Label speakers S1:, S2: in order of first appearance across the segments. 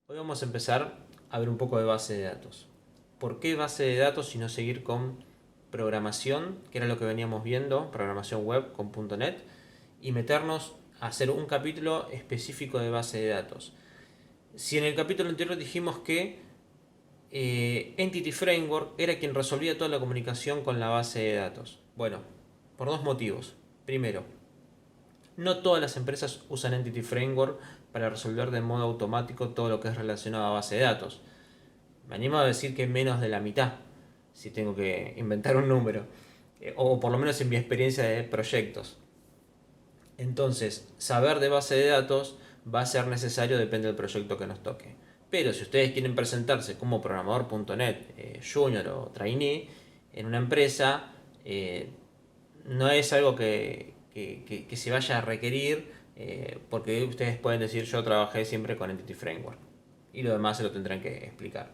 S1: Hoy vamos a empezar a ver un poco de base de datos. ¿Por qué base de datos y no seguir con programación, que era lo que veníamos viendo, programación web con .NET, y meternos a hacer un capítulo específico de base de datos? Si en el capítulo anterior dijimos que Entity Framework era quien resolvía toda la comunicación con la base de datos. Bueno, por dos motivos. Primero, no todas las empresas usan Entity Framework para resolver de modo automático todo lo que es relacionado a base de datos. Me animo a decir que menos de la mitad, si tengo que inventar un número, o por lo menos en mi experiencia de proyectos. Entonces, saber de base de datos va a ser necesario, depende del proyecto que nos toque. Pero si ustedes quieren presentarse como programador.net junior o trainee en una empresa, no es algo que se vaya a requerir, porque ustedes pueden decir yo trabajé siempre con Entity Framework y lo demás se lo tendrán que explicar.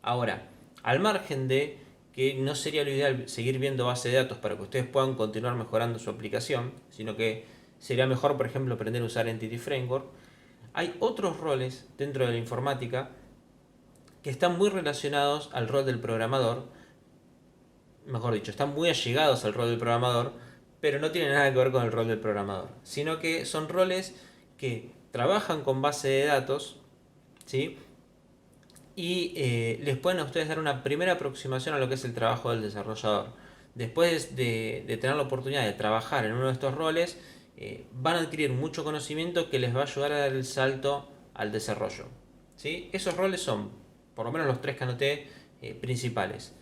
S1: Ahora, al margen de que no sería lo ideal seguir viendo base de datos para que ustedes puedan continuar mejorando su aplicación, sino que sería mejor, por ejemplo, aprender a usar Entity Framework, hay otros roles dentro de la informática que están muy relacionados al rol del programador, mejor dicho, están muy allegados al rol del programador, pero no tienen nada que ver con el rol del programador, sino que son roles que trabajan con base de datos, ¿sí? Y les pueden a ustedes dar una primera aproximación a lo que es el trabajo del desarrollador. Después de tener la oportunidad de trabajar en uno de estos roles, van a adquirir mucho conocimiento que les va a ayudar a dar el salto al desarrollo. ¿Sí? Esos roles son, por lo menos los tres que anoté, principales.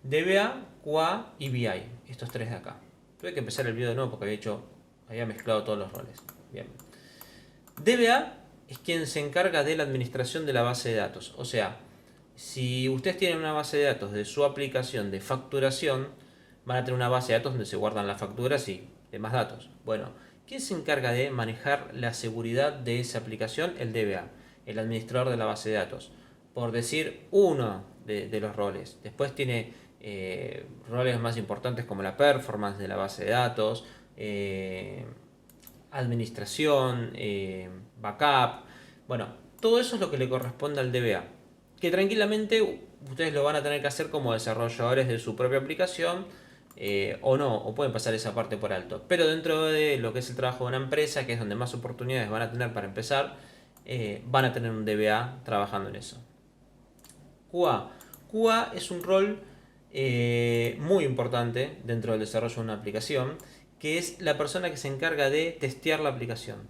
S1: DBA, QA y BI. Estos tres de acá. Tuve que empezar el video de nuevo porque había mezclado todos los roles. Bien. DBA es quien se encarga de la administración de la base de datos. O sea, si ustedes tienen una base de datos de su aplicación de facturación, van a tener una base de datos donde se guardan las facturas y demás datos. Bueno, ¿quién se encarga de manejar la seguridad de esa aplicación? El DBA, el administrador de la base de datos. Por decir uno de los roles. Después tiene roles más importantes como la performance de la base de datos, administración, backup. Bueno, todo eso es lo que le corresponde al DBA. Que tranquilamente ustedes lo van a tener que hacer como desarrolladores de su propia aplicación, o no, o pueden pasar esa parte por alto. Pero dentro de lo que es el trabajo de una empresa, que es donde más oportunidades van a tener para empezar, van a tener un DBA trabajando en eso. QA. QA es un rol muy importante dentro del desarrollo de una aplicación, que es la persona que se encarga de testear la aplicación.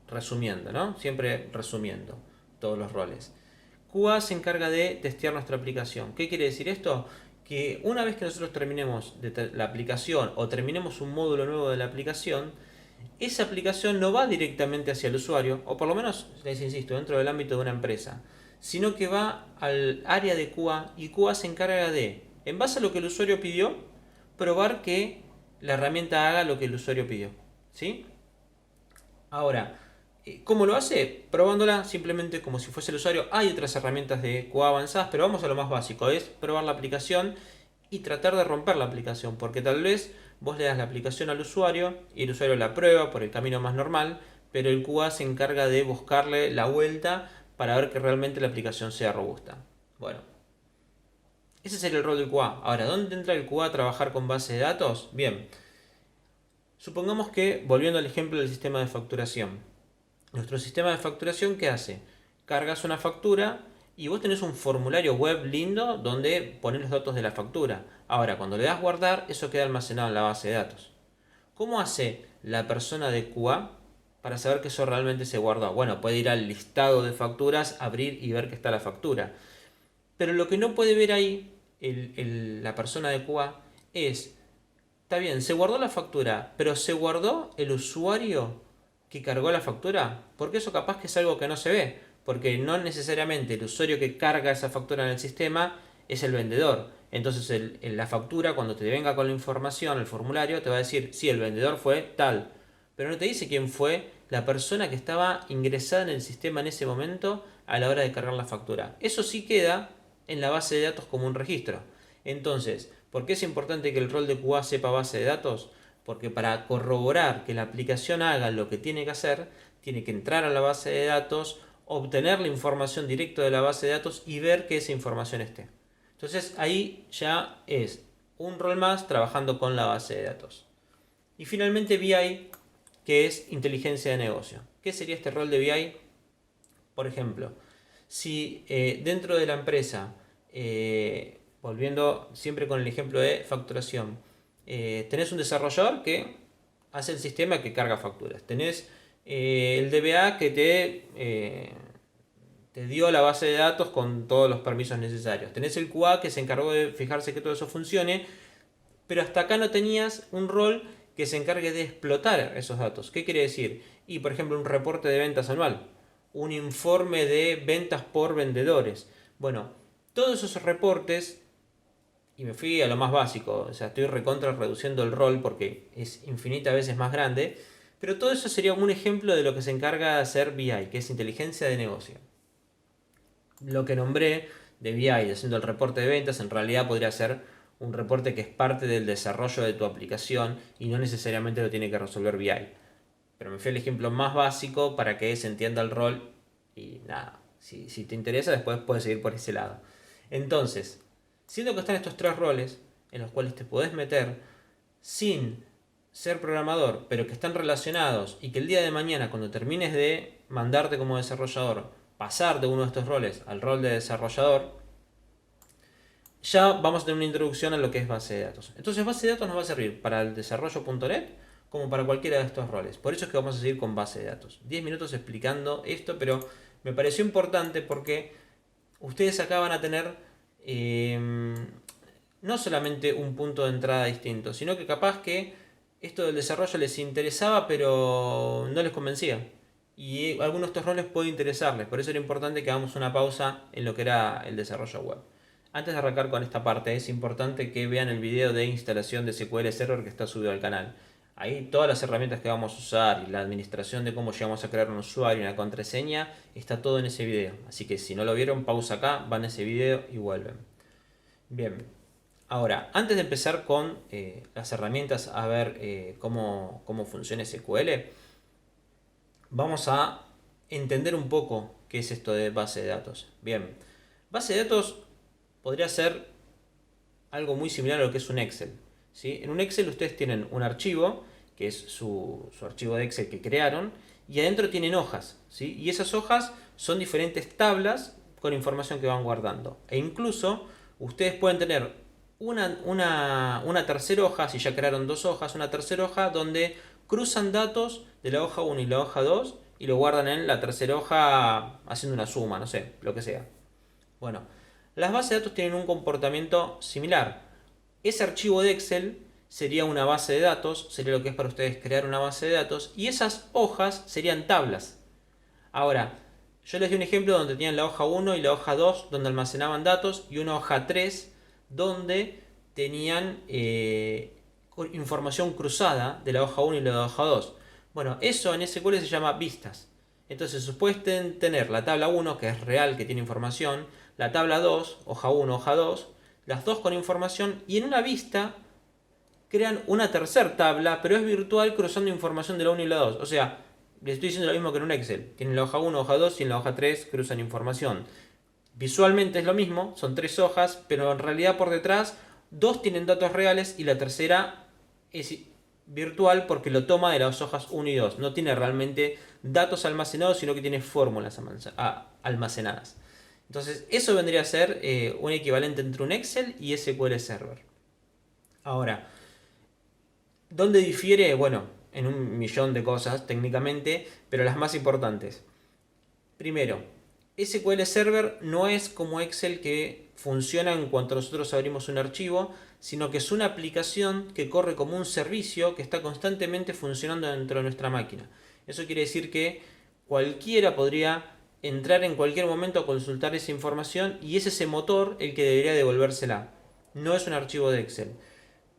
S1: Resumiendo, ¿no? Siempre resumiendo todos los roles. QA se encarga de testear nuestra aplicación. ¿Qué quiere decir esto? Que una vez que nosotros terminemos la aplicación o terminemos un módulo nuevo de la aplicación, esa aplicación no va directamente hacia el usuario, o por lo menos, les insisto, dentro del ámbito de una empresa, sino que va al área de QA y QA se encarga de, en base a lo que el usuario pidió, probar que la herramienta haga lo que el usuario pidió. ¿Sí? Ahora, ¿cómo lo hace? Probándola simplemente como si fuese el usuario. Hay otras herramientas de QA avanzadas, pero vamos a lo más básico, es probar la aplicación y tratar de romper la aplicación, porque tal vez vos le das la aplicación al usuario y el usuario la prueba por el camino más normal, pero el QA se encarga de buscarle la vuelta para ver que realmente la aplicación sea robusta. Bueno, ese sería el rol del QA. Ahora, ¿dónde entra el QA a trabajar con base de datos? Bien, supongamos que, volviendo al ejemplo del sistema de facturación, nuestro sistema de facturación, ¿qué hace? Cargas una factura y vos tenés un formulario web lindo donde pones los datos de la factura. Ahora, cuando le das guardar, eso queda almacenado en la base de datos. ¿Cómo hace la persona de QA para saber que eso realmente se guardó? Bueno, puede ir al listado de facturas, abrir y ver que está la factura. Pero lo que no puede ver ahí la persona de QA es, está bien, se guardó la factura, pero ¿se guardó el usuario que cargó la factura? Porque eso capaz que es algo que no se ve, porque no necesariamente el usuario que carga esa factura en el sistema es el vendedor. Entonces la factura, cuando te venga con la información, el formulario, te va a decir, sí, el vendedor fue tal, pero no te dice quién fue la persona que estaba ingresada en el sistema en ese momento a la hora de cargar la factura. Eso sí queda en la base de datos como un registro. Entonces, ¿por qué es importante que el rol de QA sepa base de datos? Porque para corroborar que la aplicación haga lo que tiene que hacer, tiene que entrar a la base de datos obtener la información directa de la base de datos y ver que esa información esté. Entonces ahí ya es un rol más trabajando con la base de datos. Y finalmente BI, que es inteligencia de negocio. ¿Qué sería este rol de BI? Por ejemplo, si dentro de la empresa, volviendo siempre con el ejemplo de facturación, tenés un desarrollador que hace el sistema que carga facturas. Tenés el DBA que te dio la base de datos con todos los permisos necesarios. Tenés el QA que se encargó de fijarse que todo eso funcione, pero hasta acá no tenías un rol que se encargue de explotar esos datos. ¿Qué quiere decir? Y por ejemplo un reporte de ventas anual, un informe de ventas por vendedores. Bueno, todos esos reportes, y me fui a lo más básico, o sea, estoy recontra reduciendo el rol porque es infinitas veces más grande, pero todo eso sería un ejemplo de lo que se encarga de hacer BI, que es inteligencia de negocio. Lo que nombré de BI, haciendo el reporte de ventas, en realidad podría ser un reporte que es parte del desarrollo de tu aplicación y no necesariamente lo tiene que resolver BI. Pero me fui al ejemplo más básico para que se entienda el rol y nada, si te interesa después puedes seguir por ese lado. Entonces, siendo que están estos tres roles en los cuales te podés meter sin ser programador, pero que están relacionados y que el día de mañana cuando termines de mandarte como desarrollador, pasar de uno de estos roles al rol de desarrollador, ya vamos a tener una introducción a lo que es base de datos. Entonces base de datos nos va a servir para el desarrollo.net como para cualquiera de estos roles. Por eso es que vamos a seguir con base de datos. 10 minutos explicando esto, pero me pareció importante porque ustedes acá van a tener no solamente un punto de entrada distinto, sino que capaz que esto del desarrollo les interesaba, pero no les convencía. Y algunos de estos roles pueden interesarles. Por eso era importante que hagamos una pausa en lo que era el desarrollo web. Antes de arrancar con esta parte, es importante que vean el video de instalación de SQL Server que está subido al canal. Ahí todas las herramientas que vamos a usar y la administración de cómo llegamos a crear un usuario y una contraseña está todo en ese video. Así que si no lo vieron, pausa acá, van a ese video y vuelven. Bien, ahora, antes de empezar con las herramientas a ver cómo funciona SQL, vamos a entender un poco qué es esto de base de datos. Bien, base de datos podría ser algo muy similar a lo que es un Excel. ¿Sí? En un Excel ustedes tienen un archivo, que es su archivo de Excel que crearon, y adentro tienen hojas. ¿Sí? Y esas hojas son diferentes tablas con información que van guardando. E incluso ustedes pueden tener una tercera hoja, si ya crearon dos hojas, una tercera hoja donde cruzan datos de la hoja 1 y la hoja 2 y lo guardan en la tercera hoja haciendo una suma, no sé, lo que sea. Bueno, las bases de datos tienen un comportamiento similar. Ese archivo de Excel sería una base de datos, sería lo que es para ustedes crear una base de datos, y esas hojas serían tablas. Ahora, yo les di un ejemplo donde tenían la hoja 1 y la hoja 2 donde almacenaban datos y una hoja 3 donde tenían información cruzada de la hoja 1 y la hoja 2. Bueno, eso en SQL se llama vistas. Entonces, pueden tener la tabla 1, que es real, que tiene información, la tabla 2, hoja 1, hoja 2, las dos con información, y en una vista crean una tercera tabla, pero es virtual cruzando información de la 1 y la 2. O sea, les estoy diciendo lo mismo que en un Excel. Tienen la hoja 1, hoja 2 y en la hoja 3 cruzan información. Visualmente es lo mismo, son tres hojas, pero en realidad por detrás dos tienen datos reales y la tercera es virtual porque lo toma de las hojas 1 y 2. No tiene realmente datos almacenados, sino que tiene fórmulas almacenadas. Entonces, eso vendría a ser un equivalente entre un Excel y SQL Server. Ahora, ¿dónde difiere? Bueno, en un millón de cosas técnicamente, pero las más importantes. Primero, SQL Server no es como Excel que funciona en cuanto nosotros abrimos un archivo, sino que es una aplicación que corre como un servicio que está constantemente funcionando dentro de nuestra máquina. Eso quiere decir que cualquiera podría entrar en cualquier momento a consultar esa información y es ese motor el que debería devolvérsela. No es un archivo de Excel.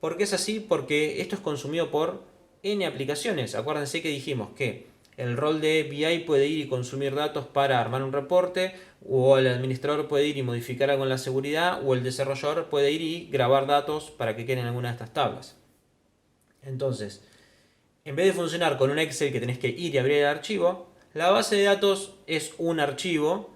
S1: ¿Por qué es así? Porque esto es consumido por N aplicaciones. Acuérdense que dijimos que el rol de BI puede ir y consumir datos para armar un reporte, o el administrador puede ir y modificar algo en la seguridad, o el desarrollador puede ir y grabar datos para que queden en alguna de estas tablas. Entonces, en vez de funcionar con un Excel que tenés que ir y abrir el archivo, La base de datos es un archivo,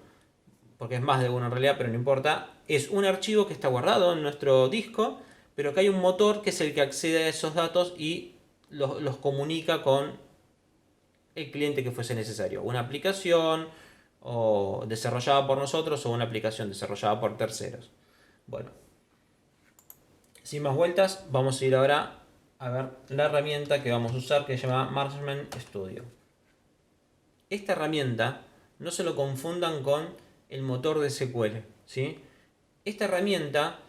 S1: porque es más de uno en realidad, pero no importa. Es un archivo que está guardado en nuestro disco, pero que hay un motor que es el que accede a esos datos y los comunica con el cliente que fuese necesario. Una aplicación o desarrollada por nosotros o una aplicación desarrollada por terceros. Bueno, sin más vueltas, vamos a ir ahora a ver la herramienta que vamos a usar, que se llama Marksman Studio. Esta herramienta no se lo confundan con el motor de SQL, ¿sí? Esta herramienta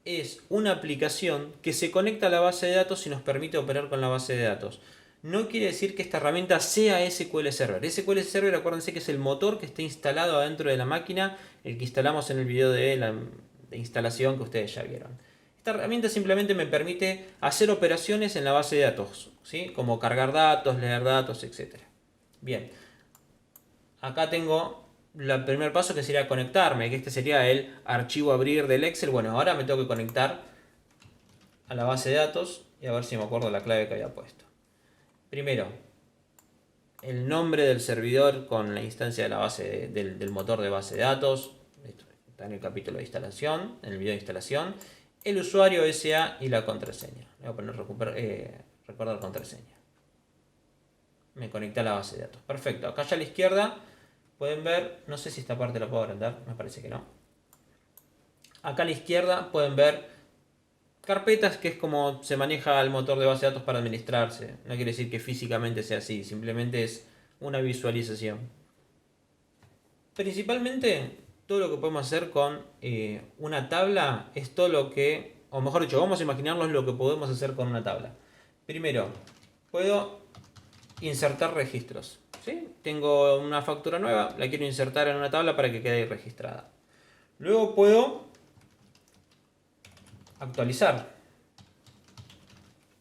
S1: es una aplicación que se conecta a la base de datos y nos permite operar con la base de datos. No quiere decir que esta herramienta sea SQL Server. SQL Server, acuérdense que es el motor que está instalado adentro de la máquina, el que instalamos en el video de la instalación que ustedes ya vieron. Esta herramienta simplemente me permite hacer operaciones en la base de datos, ¿sí? Como cargar datos, leer datos, etc. Bien, acá tengo el primer paso, que sería conectarme, que este sería el archivo abrir del Excel. Bueno, ahora me tengo que conectar a la base de datos y a ver si me acuerdo la clave que había puesto. Primero, el nombre del servidor con la instancia de la base del motor de base de datos. Esto está en el capítulo de instalación, en el video de instalación. El usuario SA y la contraseña. Voy a poner recordar contraseña. Me conecté a la base de datos. Perfecto. Acá ya a la izquierda pueden ver, no sé si esta parte la puedo agrandar, me parece que no. Acá a la izquierda pueden ver carpetas, que es como se maneja el motor de base de datos para administrarse. No quiere decir que físicamente sea así, simplemente es una visualización. Principalmente todo lo que podemos hacer con una tabla es todo lo que, o mejor dicho, vamos a imaginarnos lo que podemos hacer con una tabla. Primero, puedo insertar registros, ¿sí? Tengo una factura nueva, la quiero insertar en una tabla para que quede registrada. Luego puedo actualizar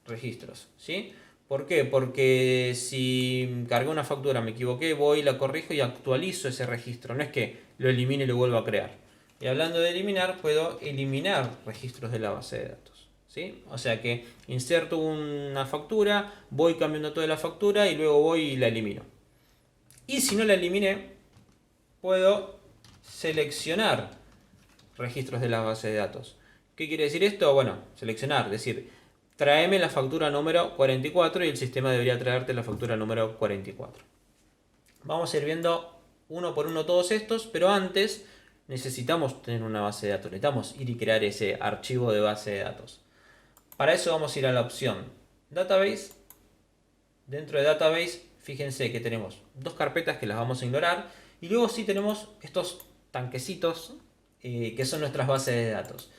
S1: registros, ¿sí? ¿Por qué? Porque si cargué una factura, me equivoqué, voy, la corrijo y actualizo ese registro. No es que lo elimine y lo vuelvo a crear. Y hablando de eliminar, puedo eliminar registros de la base de datos, ¿sí? O sea que inserto una factura, voy cambiando toda la factura y luego voy y la elimino. Y si no la eliminé, puedo seleccionar registros de la base de datos. ¿Qué quiere decir esto? Bueno, seleccionar, es decir, tráeme la factura número 44 y el sistema debería traerte la factura número 44. Vamos a ir viendo uno por uno todos estos, pero antes necesitamos tener una base de datos. Necesitamos ir y crear ese archivo de base de datos. Para eso vamos a ir a la opción Database. Dentro de Database, fíjense que tenemos dos carpetas que las vamos a ignorar. Y luego sí tenemos estos tanquecitos que son nuestras bases de datos.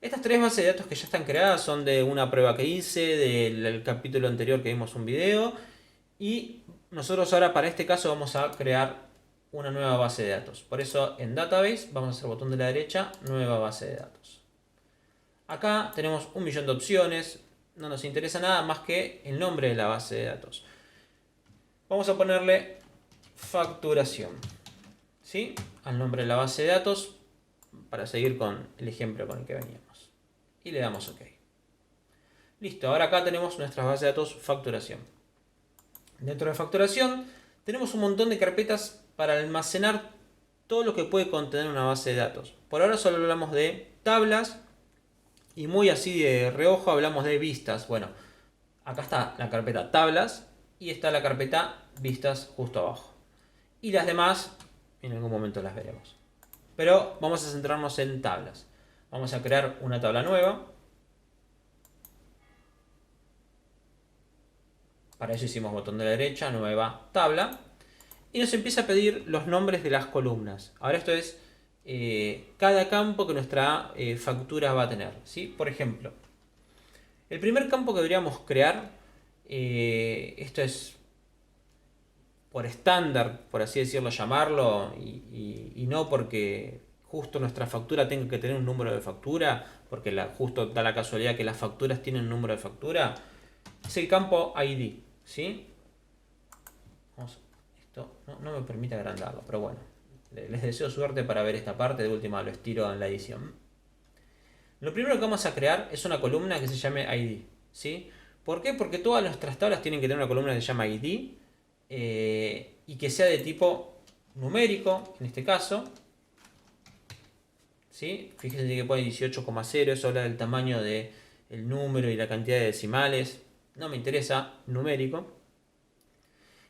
S1: Estas tres bases de datos que ya están creadas son de una prueba que hice, del capítulo anterior que vimos un video. Y nosotros ahora para este caso vamos a crear una nueva base de datos. Por eso en Database vamos a hacer el botón de la derecha, Nueva base de datos. Acá tenemos un millón de opciones. No nos interesa nada más que el nombre de la base de datos. Vamos a ponerle facturación, ¿sí? Al nombre de la base de datos, para seguir con el ejemplo con el que veníamos. Y le damos OK. Listo, ahora acá tenemos nuestra base de datos facturación. Dentro de facturación tenemos un montón de carpetas para almacenar todo lo que puede contener una base de datos. Por ahora solo hablamos de tablas y muy así de reojo hablamos de vistas. Bueno, acá está la carpeta tablas y está la carpeta vistas justo abajo. Y las demás en algún momento las veremos. Pero vamos a centrarnos en tablas. Vamos a crear una tabla nueva. Para eso hicimos botón de la derecha, nueva tabla. Y nos empieza a pedir los nombres de las columnas. Ahora esto es cada campo que nuestra factura va a tener, ¿sí? Por ejemplo, el primer campo que deberíamos crear, esto es por estándar, por así decirlo, llamarlo, y no porque justo nuestra factura tenga que tener un número de factura, porque justo da la casualidad que las facturas tienen un número de factura, es el campo ID, ¿sí? Esto no me permite agrandarlo, pero bueno, les deseo suerte para ver esta parte. De última lo estiro en la edición. Lo primero que vamos a crear es una columna que se llame ID, ¿sí? ¿Por qué? Porque todas nuestras tablas tienen que tener una columna que se llama ID. y que sea de tipo numérico, en este caso. ¿Sí? Fíjense que pone 18,0, eso habla del tamaño del número y la cantidad de decimales. No me interesa, numérico.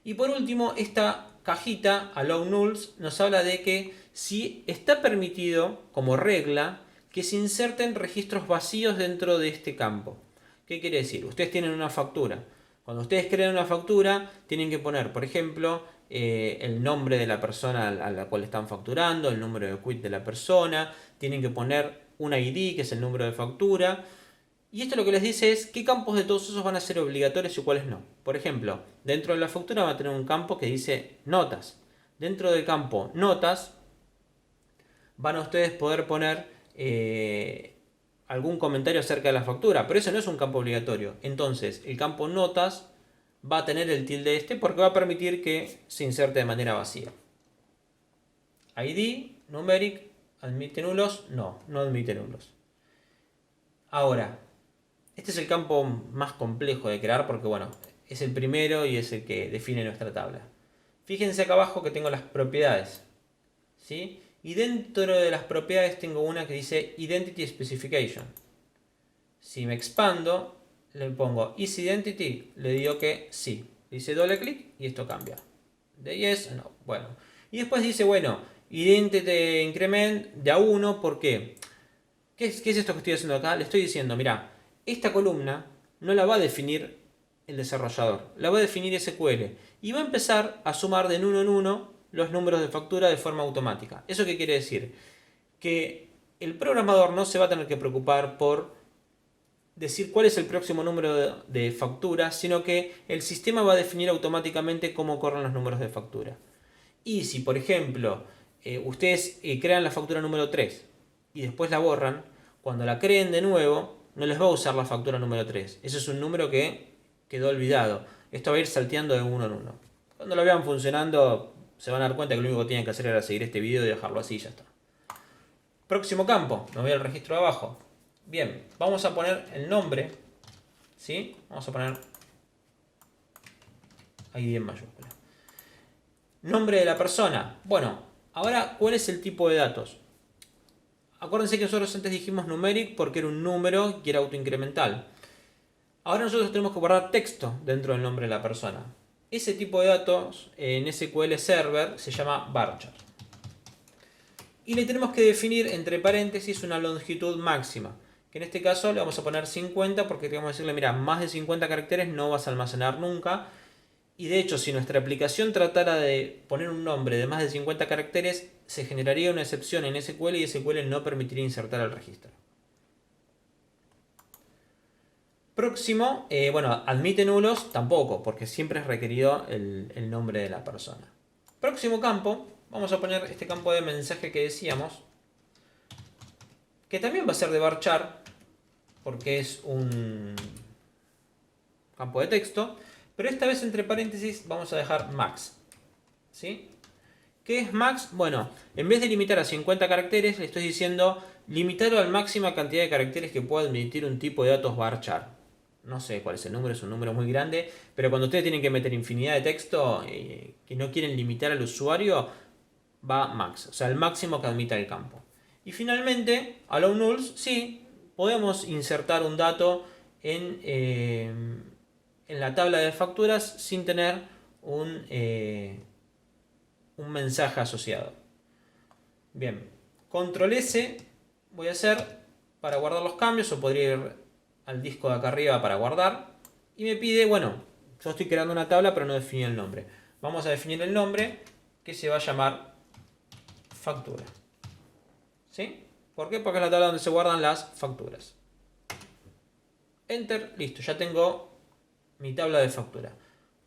S1: Y por último, esta cajita, allow nulls, nos habla de que si está permitido, como regla, que se inserten registros vacíos dentro de este campo. ¿Qué quiere decir? Ustedes tienen una factura. Cuando ustedes crean una factura, tienen que poner, por ejemplo, el nombre de la persona a la cual están facturando, el número de quit de la persona, tienen que poner un ID, que es el número de factura. Y esto lo que les dice es qué campos de todos esos van a ser obligatorios y cuáles no. Por ejemplo, dentro de la factura va a tener un campo que dice notas. Dentro del campo notas van a ustedes poder poner algún comentario acerca de la factura, pero eso no es un campo obligatorio. Entonces, el campo notas va a tener el tilde este porque va a permitir que se inserte de manera vacía. ID, numeric, admite nulos, no admite nulos. Ahora, este es el campo más complejo de crear porque, bueno, es el primero y es el que define nuestra tabla. Fíjense acá abajo que tengo las propiedades, ¿sí? Y dentro de las propiedades tengo una que dice Identity Specification. Si me expando, le pongo isIdentity, le digo que sí. Dice doble clic y esto cambia. De yes, no. Bueno. Y después dice, bueno, Identity Increment de A1, ¿por qué? ¿Qué es esto que estoy haciendo acá? Le estoy diciendo, mira, esta columna no la va a definir el desarrollador, la va a definir SQL y va a empezar a sumar de uno en uno los números de factura de forma automática. ¿Eso qué quiere decir? Que el programador no se va a tener que preocupar por decir cuál es el próximo número de factura, sino que el sistema va a definir automáticamente cómo corren los números de factura. Y si, por ejemplo, ustedes crean la factura número 3 y después la borran, cuando la creen de nuevo, no les va a usar la factura número 3. Ese es un número que quedó olvidado. Esto va a ir salteando de uno en uno. Cuando lo vean funcionando, se van a dar cuenta que lo único que tienen que hacer era seguir este video y dejarlo así y ya está. Próximo campo, me voy al registro de abajo. Bien, vamos a poner el nombre, ¿sí? Vamos a poner ID en mayúscula. Nombre de la persona. Bueno, ahora, ¿cuál es el tipo de datos? Acuérdense que nosotros antes dijimos numeric porque era un número que era autoincremental. Ahora nosotros tenemos que guardar texto dentro del nombre de la persona. Ese tipo de datos en SQL Server se llama varchar. Y le tenemos que definir entre paréntesis una longitud máxima. Que en este caso le vamos a poner 50 porque tenemos que decirle, mira, más de 50 caracteres no vas a almacenar nunca. Y de hecho, si nuestra aplicación tratara de poner un nombre de más de 50 caracteres, se generaría una excepción en SQL y SQL no permitiría insertar al registro. Próximo, bueno, admite nulos tampoco, porque siempre es requerido el nombre de la persona. Próximo campo, vamos a poner este campo de mensaje que decíamos, que también va a ser de varchar, porque es un campo de texto, pero esta vez entre paréntesis vamos a dejar max. ¿Sí? ¿Qué es max? Bueno, en vez de limitar a 50 caracteres, le estoy diciendo limitarlo a la máxima cantidad de caracteres que pueda admitir un tipo de datos varchar. No sé cuál es el número, es un número muy grande, pero cuando ustedes tienen que meter infinidad de texto que no quieren limitar al usuario, va max, o sea, el máximo que admita el campo. Y finalmente, allow nulls, sí, podemos insertar un dato en la tabla de facturas sin tener un mensaje asociado. Bien, control S voy a hacer para guardar los cambios, o podría ir al disco de acá arriba para guardar. Y me pide, bueno, yo estoy creando una tabla pero no definí el nombre. Vamos a definir el nombre que se va a llamar factura. ¿Sí? ¿Por qué? Porque es la tabla donde se guardan las facturas. Enter, listo, ya tengo mi tabla de factura.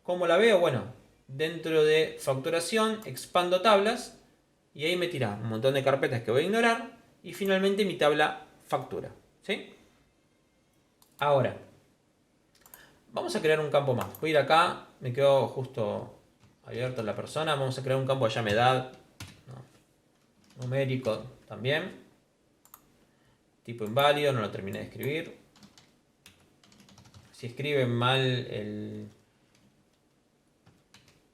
S1: ¿Cómo la veo? Bueno, dentro de facturación expando tablas y ahí me tira un montón de carpetas que voy a ignorar y finalmente mi tabla factura. ¿Sí? Ahora, vamos a crear un campo más. Voy a ir acá, me quedo justo abierto la persona. Vamos a crear un campo, llame edad, ¿no? Numérico también. Tipo inválido, no lo terminé de escribir. Si escriben mal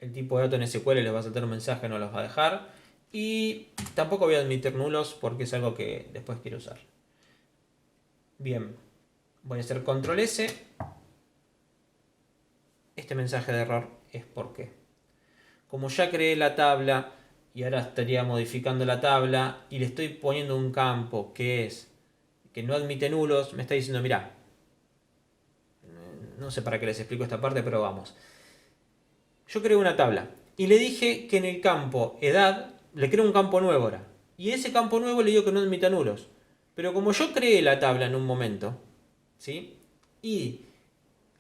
S1: el tipo de dato en SQL les va a saltar un mensaje, no los va a dejar. Y tampoco voy a admitir nulos porque es algo que después quiero usar. Bien, voy a hacer control S. Este mensaje de error es porque, como ya creé la tabla y ahora estaría modificando la tabla y le estoy poniendo un campo que no admite nulos, me está diciendo, mirá, no sé para qué les explico esta parte, pero vamos. Yo creo una tabla y le dije que en el campo edad le creo un campo nuevo ahora. Y ese campo nuevo le digo que no admita nulos. Pero como yo creé la tabla en un momento, ¿sí? Y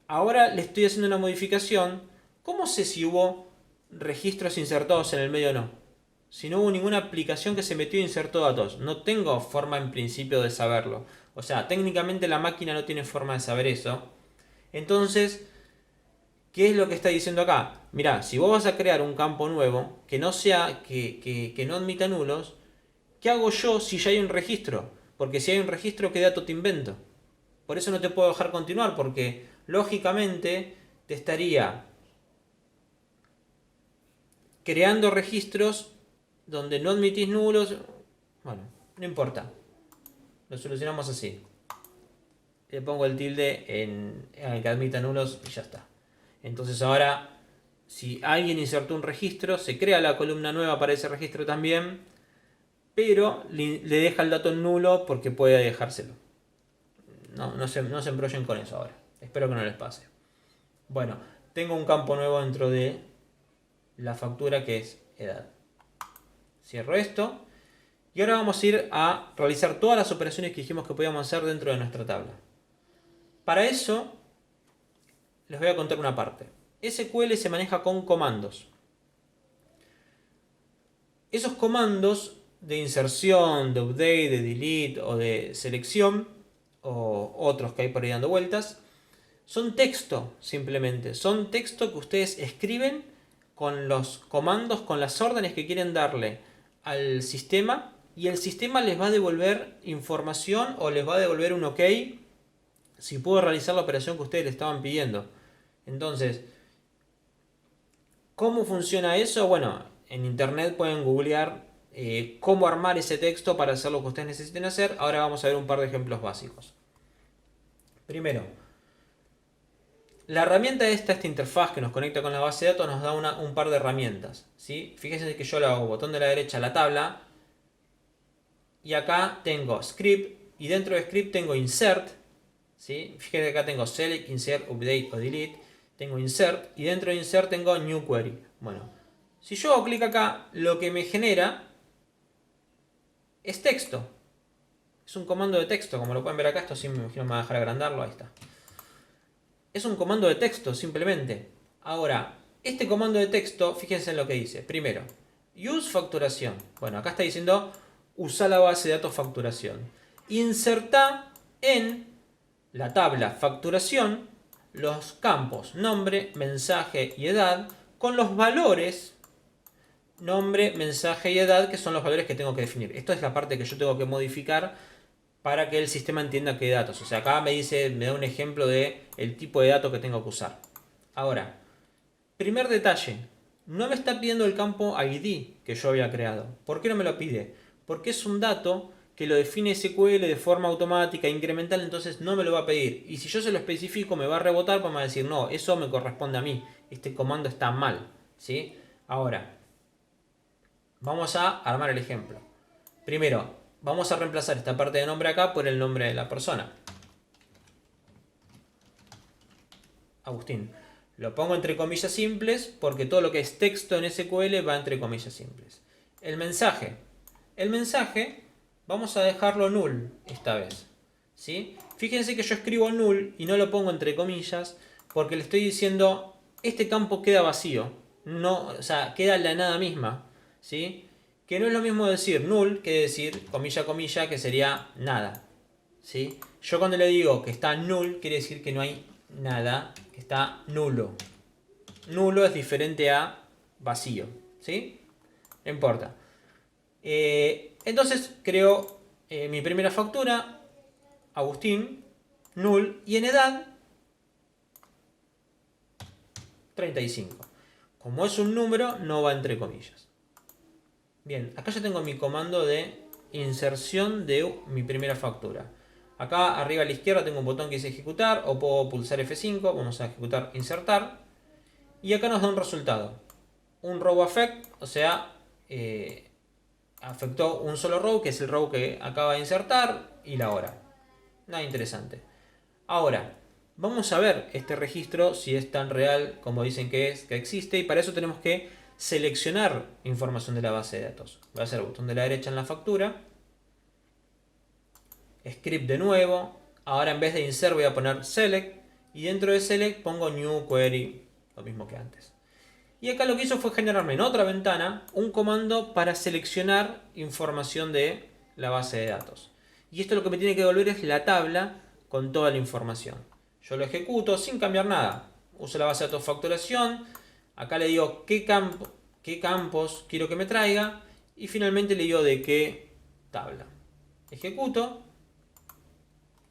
S1: ahora le estoy haciendo una modificación, ¿cómo sé si hubo registros insertados en el medio o no? Si no hubo ninguna aplicación que se metió e insertó datos. No tengo forma en principio de saberlo. O sea, técnicamente la máquina no tiene forma de saber eso. Entonces, ¿qué es lo que está diciendo acá? Mirá, si vos vas a crear un campo nuevo que no sea, que no admita nulos, ¿qué hago yo si ya hay un registro? Porque si hay un registro, ¿qué dato te invento? Por eso no te puedo dejar continuar, porque lógicamente te estaría creando registros donde no admitís nulos. Bueno, no importa. Lo solucionamos así. Le pongo el tilde en el que admita nulos y ya está. Entonces ahora, si alguien insertó un registro, se crea la columna nueva para ese registro también, pero le deja el dato en nulo porque puede dejárselo. No se embrollen con eso ahora. Espero que no les pase. Bueno, tengo un campo nuevo dentro de la factura que es edad. Cierro esto. Y ahora vamos a ir a realizar todas las operaciones que dijimos que podíamos hacer dentro de nuestra tabla. Para eso, les voy a contar una parte. SQL se maneja con comandos. Esos comandos de inserción, de update, de delete o de selección, o otros que hay por ahí dando vueltas, son texto simplemente. Son texto que ustedes escriben con los comandos, con las órdenes que quieren darle al sistema, y el sistema les va a devolver información o les va a devolver un OK si puedo realizar la operación que ustedes le estaban pidiendo. Entonces, ¿cómo funciona eso? Bueno, en internet pueden googlear cómo armar ese texto para hacer lo que ustedes necesiten hacer. Ahora vamos a ver un par de ejemplos básicos. Primero, la herramienta esta interfaz que nos conecta con la base de datos nos da un par de herramientas, ¿sí? Fíjense que yo le hago botón de la derecha a la tabla y acá tengo script y dentro de script tengo insert, ¿sí? Fíjense que acá tengo select, insert, update o delete, tengo insert y dentro de insert tengo new query. Bueno, si yo hago clic acá, lo que me genera es texto. Es un comando de texto, como lo pueden ver acá, esto sí me imagino me va a dejar agrandarlo, ahí está. Es un comando de texto, simplemente. Ahora, este comando de texto, fíjense en lo que dice. Primero, use facturación. Bueno, acá está diciendo, usa la base de datos facturación. Inserta en la tabla facturación los campos nombre, mensaje y edad con los valores nombre, mensaje y edad, que son los valores que tengo que definir. Esto es la parte que yo tengo que modificar para que el sistema entienda qué datos. O sea, acá me da un ejemplo de el tipo de dato que tengo que usar. Ahora, primer detalle, no me está pidiendo el campo ID que yo había creado. ¿Por qué no me lo pide? Porque es un dato que lo define SQL de forma automática, incremental, entonces no me lo va a pedir. Y si yo se lo especifico, me va a rebotar, pues me va a decir, no, eso me corresponde a mí. Este comando está mal, ¿sí? Ahora, vamos a armar el ejemplo. Primero, vamos a reemplazar esta parte de nombre acá por el nombre de la persona. Agustín. Lo pongo entre comillas simples porque todo lo que es texto en SQL va entre comillas simples. El mensaje. El mensaje vamos a dejarlo null esta vez, ¿sí? Fíjense que yo escribo null y no lo pongo entre comillas porque le estoy diciendo este campo queda vacío. No, o sea, queda la nada misma, ¿sí? Que no es lo mismo decir null que decir comilla comilla, que sería nada, ¿sí? Yo cuando le digo que está null quiere decir que no hay nada, que está nulo. Nulo es diferente a vacío, ¿sí? No importa. Entonces creo mi primera factura, Agustín, null, y en edad 35. como es un número, no va entre comillas. Bien, acá ya tengo mi comando de inserción de mi primera factura. Acá arriba a la izquierda tengo un botón que dice ejecutar o puedo pulsar F5, vamos a ejecutar insertar. Y acá nos da un resultado. Un row affect, o sea, afectó un solo row, que es el row que acaba de insertar, y la hora. Nada interesante. Ahora, vamos a ver este registro si es tan real como dicen que es, que existe, y para eso tenemos que seleccionar información de la base de datos. Voy a hacer el botón de la derecha en la factura, script de nuevo, ahora en vez de insert voy a poner select, y dentro de select pongo new query, lo mismo que antes. Y acá lo que hizo fue generarme en otra ventana un comando para seleccionar información de la base de datos. Y esto lo que me tiene que devolver es la tabla con toda la información. Yo lo ejecuto sin cambiar nada. Uso la base de datos facturación. Acá le digo qué campos quiero que me traiga. Y finalmente le digo de qué tabla. Ejecuto.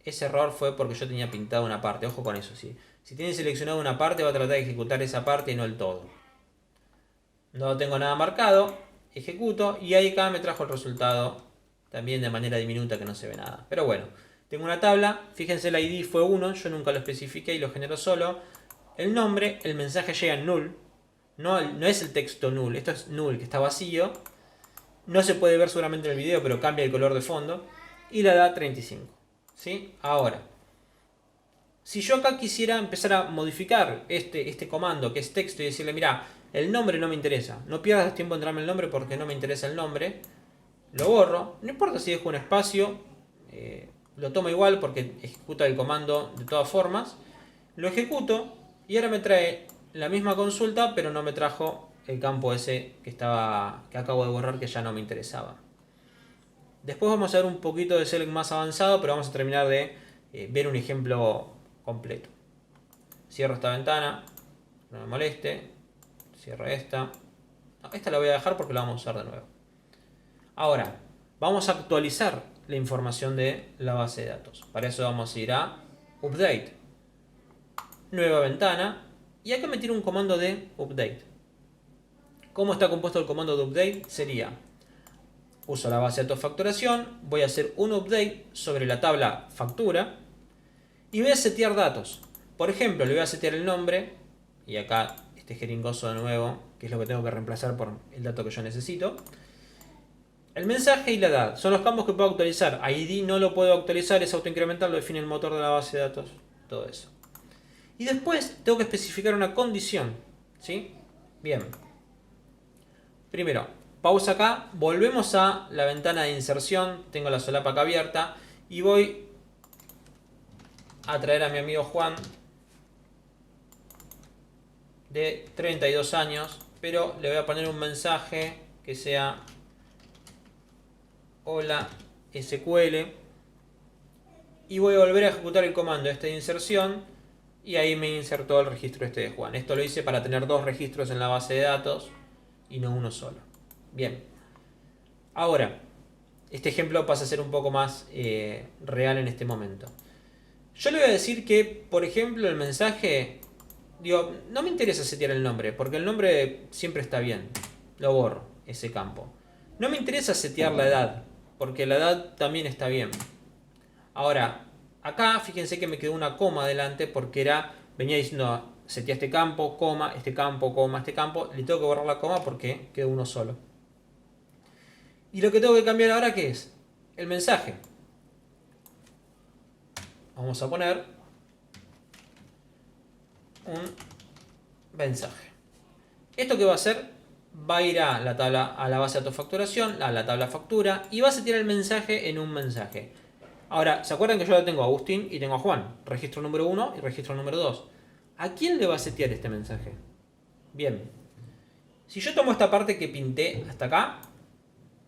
S1: Ese error fue porque yo tenía pintado una parte. Ojo con eso, ¿sí? Si tiene seleccionado una parte, va a tratar de ejecutar esa parte y no el todo. No tengo nada marcado, ejecuto y ahí acá me trajo el resultado también de manera diminuta que no se ve nada. Pero bueno, tengo una tabla, fíjense el ID fue 1, yo nunca lo especifiqué y lo genero solo. El nombre, el mensaje llega en null, no es el texto null, esto es null que está vacío. No se puede ver seguramente en el video, pero cambia el color de fondo. Y la edad 35. ¿Sí? Ahora, si yo acá quisiera empezar a modificar este comando que es texto y decirle, mira, el nombre no me interesa, no pierdas tiempo en entrarme el nombre porque no me interesa el nombre, lo borro, no importa si dejo un espacio, lo tomo igual porque ejecuta el comando de todas formas, lo ejecuto y ahora me trae la misma consulta, pero no me trajo el campo ese que acabo de borrar, que ya no me interesaba. Después vamos a ver un poquito de select más avanzado, pero vamos a terminar de ver un ejemplo completo. Cierro esta ventana, no me moleste. Cierro esta. No, esta la voy a dejar porque la vamos a usar de nuevo. Ahora, vamos a actualizar la información de la base de datos. Para eso vamos a ir a Update. Nueva ventana. Y acá me tiene un comando de Update. ¿Cómo está compuesto el comando de Update? Sería, uso la base de datos facturación, voy a hacer un update sobre la tabla factura y voy a setear datos. Por ejemplo, le voy a setear el nombre y acá este jeringoso de nuevo, que es lo que tengo que reemplazar por el dato que yo necesito. El mensaje y la edad son los campos que puedo actualizar. ID no lo puedo actualizar, es autoincremental, lo define el motor de la base de datos, todo eso. Y después tengo que especificar una condición, ¿sí? Bien. Primero, pausa acá, volvemos a la ventana de inserción, tengo la solapa acá abierta y voy a traer a mi amigo Juan de 32 años, pero le voy a poner un mensaje que sea hola SQL y voy a volver a ejecutar el comando este de inserción y ahí me insertó el registro este de Juan. Esto lo hice para tener dos registros en la base de datos y no uno solo. Bien, ahora este ejemplo pasa a ser un poco más real en este momento. Yo le voy a decir que, por ejemplo, el mensaje, digo, no me interesa setear el nombre, porque el nombre siempre está bien. Lo borro, ese campo. No me interesa setear la edad, porque la edad también está bien. Ahora, acá fíjense que me quedó una coma delante, porque venía diciendo, setea este campo, coma, este campo, coma, este campo. Le tengo que borrar la coma porque quedó uno solo. Y lo que tengo que cambiar ahora, ¿qué es? El mensaje. Vamos a poner un mensaje. ¿Esto qué va a hacer? Va a ir a la tabla, a la base de datos facturación, a la tabla factura y va a setear el mensaje en un mensaje. Ahora, ¿se acuerdan que yo ya tengo a Agustín y tengo a Juan? Registro número 1 y registro número 2. ¿A quién le va a setear este mensaje? Bien. Si yo tomo esta parte que pinté hasta acá,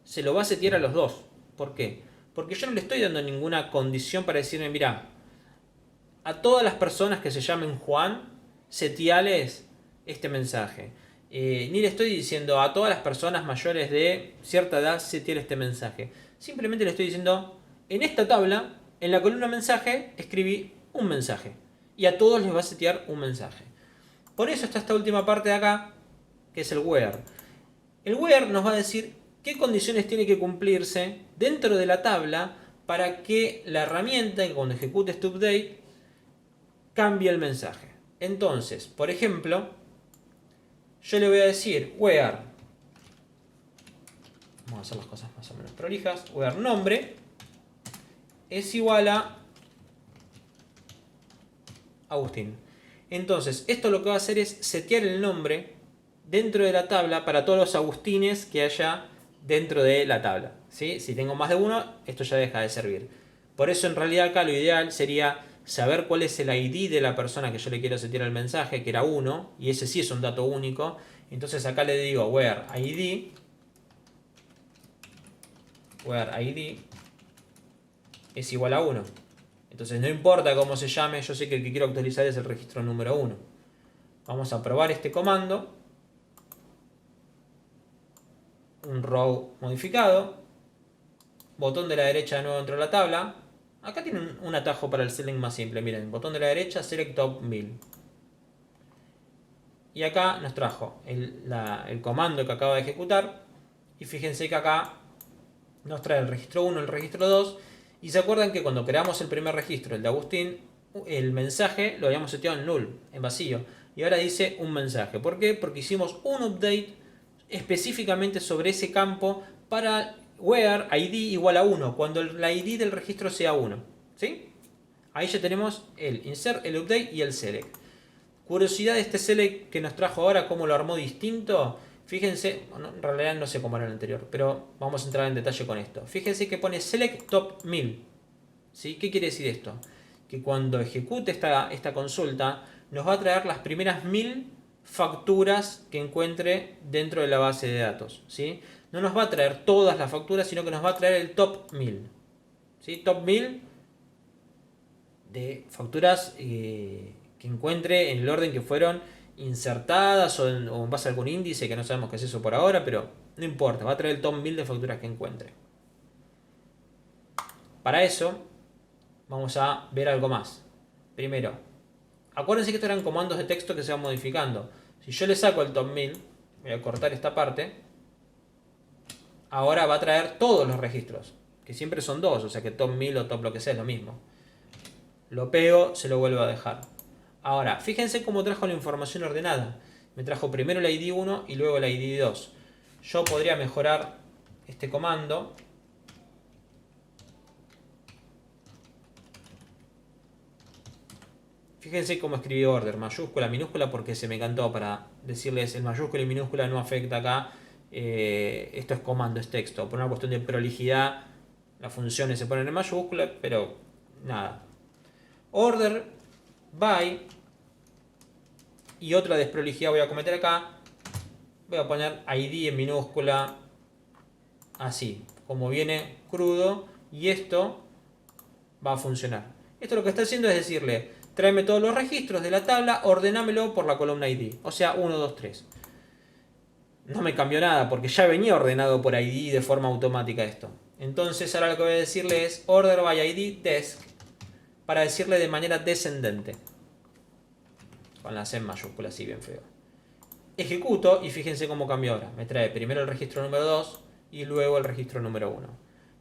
S1: se lo va a setear a los dos. ¿Por qué? Porque yo no le estoy dando ninguna condición para decirme, mira, a todas las personas que se llamen Juan, seteales este mensaje. Ni le estoy diciendo a todas las personas mayores de cierta edad setear este mensaje. Simplemente le estoy diciendo, en esta tabla, en la columna mensaje, escribí un mensaje. Y a todos les va a setear un mensaje. Por eso está esta última parte de acá, que es el where. El where nos va a decir qué condiciones tiene que cumplirse dentro de la tabla para que la herramienta, que cuando ejecute este update, cambie el mensaje. Entonces, por ejemplo, yo le voy a decir where, vamos a hacer las cosas más o menos prolijas, where nombre es igual a Agustín. Entonces, esto lo que va a hacer es setear el nombre dentro de la tabla para todos los Agustines que haya dentro de la tabla, ¿sí? Si tengo más de uno, esto ya deja de servir. Por eso, en realidad, acá lo ideal sería saber cuál es el ID de la persona que yo le quiero setear el mensaje, que era 1, y ese sí es un dato único. Entonces acá le digo where ID es igual a 1. Entonces no importa cómo se llame, yo sé que el que quiero actualizar es el registro número 1. Vamos a probar este comando. Un row modificado. Botón de la derecha de nuevo dentro de la tabla. Acá tiene un atajo para el select más simple. Miren, botón de la derecha, select top 1000. Y acá nos trajo el comando que acaba de ejecutar. Y fíjense que acá nos trae el registro 1, el registro 2. Y se acuerdan que cuando creamos el primer registro, el de Agustín, el mensaje lo habíamos seteado en null, en vacío. Y ahora dice un mensaje. ¿Por qué? Porque hicimos un update específicamente sobre ese campo para where ID igual a 1, cuando la ID del registro sea 1. ¿Sí? Ahí ya tenemos el insert, el update y el select. Curiosidad de este select que nos trajo ahora, cómo lo armó distinto. Fíjense, bueno, en realidad no sé cómo era el anterior, pero vamos a entrar en detalle con esto. Fíjense que pone select top 1000. ¿Sí? ¿Qué quiere decir esto? Que cuando ejecute esta consulta, nos va a traer las primeras 1000 facturas que encuentre dentro de la base de datos. ¿Sí? No nos va a traer todas las facturas, sino que nos va a traer el top 1000. ¿Sí? Top 1000 de facturas que encuentre en el orden que fueron insertadas o en base a algún índice que no sabemos qué es eso por ahora, pero no importa, va a traer el top 1000 de facturas que encuentre. Para eso vamos a ver algo más. Primero, acuérdense que estos eran comandos de texto que se van modificando. Si yo le saco el top 1000, voy a cortar esta parte, ahora va a traer todos los registros, que siempre son dos, o sea que top 1000 o top lo que sea es lo mismo. Lo pego, se lo vuelvo a dejar. Ahora, fíjense cómo trajo la información ordenada. Me trajo primero la ID 1 y luego la ID 2. Yo podría mejorar este comando. Fíjense cómo escribí order, mayúscula, minúscula, porque se me encantó para decirles el mayúscula y minúscula no afecta acá. Esto es comando, es texto. Por una cuestión de prolijidad, las funciones se ponen en mayúscula, pero nada. Order by, y otra desprolijidad voy a cometer acá, voy a poner ID en minúscula, así, como viene crudo, y esto va a funcionar. Esto lo que está haciendo es decirle, tráeme todos los registros de la tabla, ordenámelo por la columna ID, o sea 1, 2, 3. No me cambió nada, porque ya venía ordenado por ID de forma automática esto. Entonces ahora lo que voy a decirle es order by ID desk, para decirle de manera descendente. Con la C en mayúscula, así bien feo. Ejecuto y fíjense cómo cambió ahora. Me trae primero el registro número 2 y luego el registro número 1.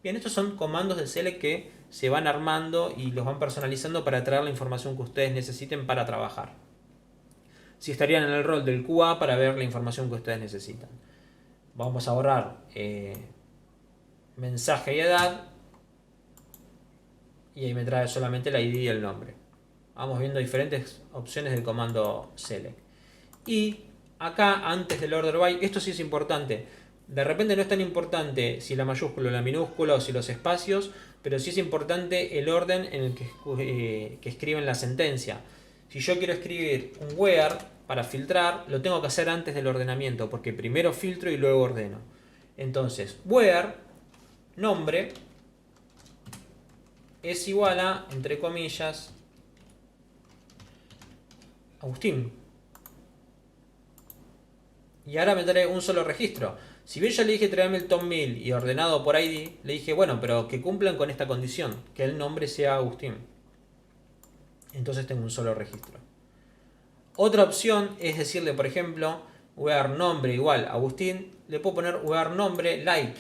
S1: Bien, estos son comandos de select que se van armando y los van personalizando para traer la información que ustedes necesiten para trabajar. Si estarían en el rol del QA para ver la información que ustedes necesitan. Vamos a borrar mensaje y edad. Y ahí me trae solamente la ID y el nombre. Vamos viendo diferentes opciones del comando select. Y acá, antes del order by, esto sí es importante. De repente no es tan importante si la mayúscula o la minúscula o si los espacios, pero sí es importante el orden en el que escriben la sentencia. Si yo quiero escribir un where para filtrar, lo tengo que hacer antes del ordenamiento, porque primero filtro y luego ordeno. Entonces, where, nombre, es igual a, entre comillas, Agustín. Y ahora me trae un solo registro. Si bien yo le dije traerme el top 1000 y ordenado por ID, le dije, bueno, pero que cumplan con esta condición, que el nombre sea Agustín. Entonces tengo un solo registro. Otra opción es decirle, por ejemplo, where nombre igual Agustín, le puedo poner where nombre like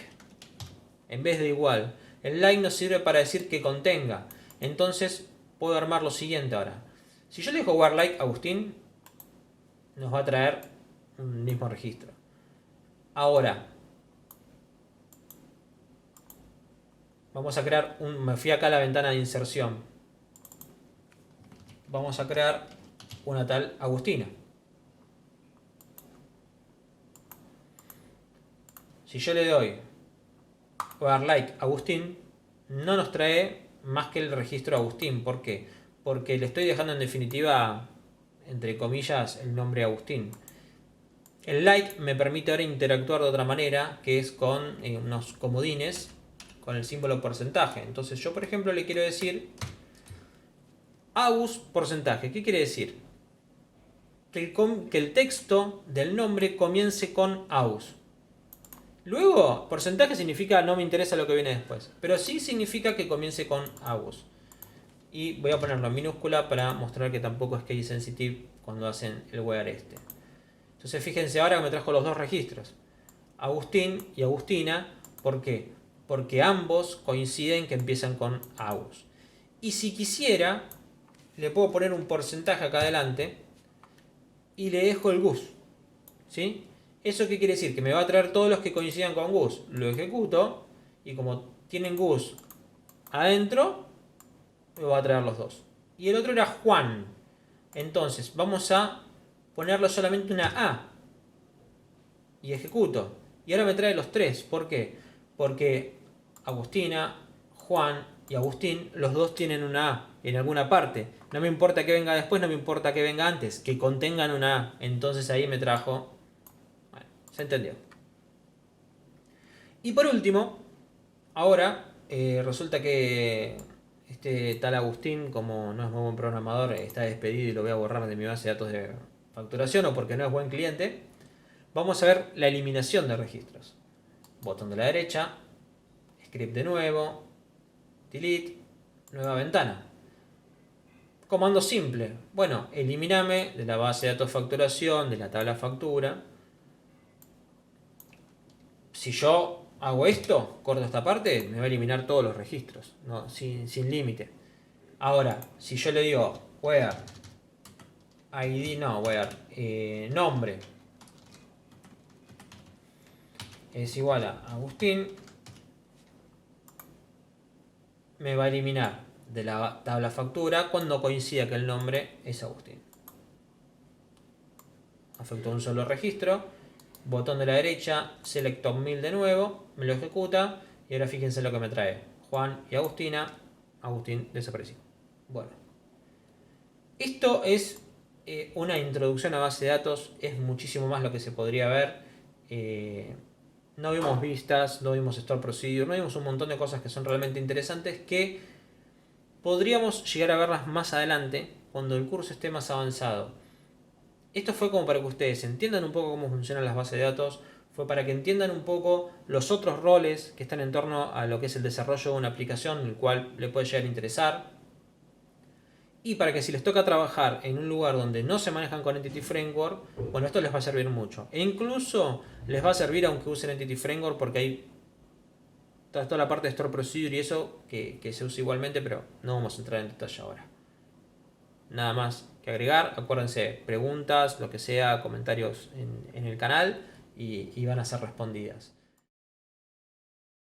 S1: en vez de igual. El like nos sirve para decir que contenga. Entonces puedo armar lo siguiente ahora. Si yo le dejo where like Agustín, nos va a traer un mismo registro. Ahora, vamos a crear me fui acá a la ventana de inserción. Vamos a crear una tal Agustina. Si yo le doy where like Agustín, no nos trae más que el registro Agustín. ¿Por qué? Porque le estoy dejando en definitiva, entre comillas, el nombre Agustín. El like me permite ahora interactuar de otra manera, que es con unos comodines, con el símbolo porcentaje. Entonces yo, por ejemplo, le quiero decir Agus porcentaje. ¿Qué quiere decir? Que el texto del nombre comience con Agus. Luego, porcentaje significa no me interesa lo que viene después, pero sí significa que comience con Agus. Y voy a ponerlo en minúscula para mostrar que tampoco es case sensitive cuando hacen el where este. Entonces fíjense ahora que me trajo los dos registros, Agustín y Agustina. ¿Por qué? Porque ambos coinciden que empiezan con Agus. Y si quisiera, le puedo poner un porcentaje acá adelante y le dejo el Gus. ¿Sí? ¿Eso qué quiere decir? Que me va a traer todos los que coincidan con Gus. Lo ejecuto y como tienen Gus adentro, me va a traer los dos. Y el otro era Juan. Entonces vamos a ponerle solamente una A. Y ejecuto. Y ahora me trae los tres. ¿Por qué? Porque Agustina, Juan y Agustín, los dos tienen una A en alguna parte. No me importa que venga después, no me importa que venga antes. Que contengan una A. Entonces ahí me trajo... Bueno, se entendió. Y por último, ahora resulta que este tal Agustín, como no es muy buen programador, está despedido y lo voy a borrar de mi base de datos de facturación o porque no es buen cliente. Vamos a ver la eliminación de registros. Botón de la derecha, script de nuevo, delete, nueva ventana. Comando simple. Bueno, elimíname de la base de datos facturación, de la tabla factura. Si yo hago esto, corto esta parte, me va a eliminar todos los registros, ¿no? sin límite. Ahora, si yo le digo where id, no, where nombre es igual a Agustín, me va a eliminar de la tabla factura cuando coincida que el nombre es Agustín. Afectó un solo registro. Botón de la derecha, select top 1000 de nuevo, me lo ejecuta y ahora fíjense lo que me trae. Juan y Agustina, Agustín desapareció. Bueno, esto es una introducción a base de datos, es muchísimo más lo que se podría ver. No vimos vistas, no vimos store procedure, no vimos un montón de cosas que son realmente interesantes que podríamos llegar a verlas más adelante cuando el curso esté más avanzado. Esto fue como para que ustedes entiendan un poco cómo funcionan las bases de datos, fue para que entiendan un poco los otros roles que están en torno a lo que es el desarrollo de una aplicación, el cual le puede llegar a interesar. Y para que si les toca trabajar en un lugar donde no se manejan con Entity Framework, bueno, esto les va a servir mucho. E incluso les va a servir aunque usen Entity Framework porque hay toda la parte de Store Procedure y eso que se usa igualmente, pero no vamos a entrar en detalle ahora. Nada más que agregar, acuérdense, preguntas, lo que sea, comentarios en el canal y van a ser respondidas.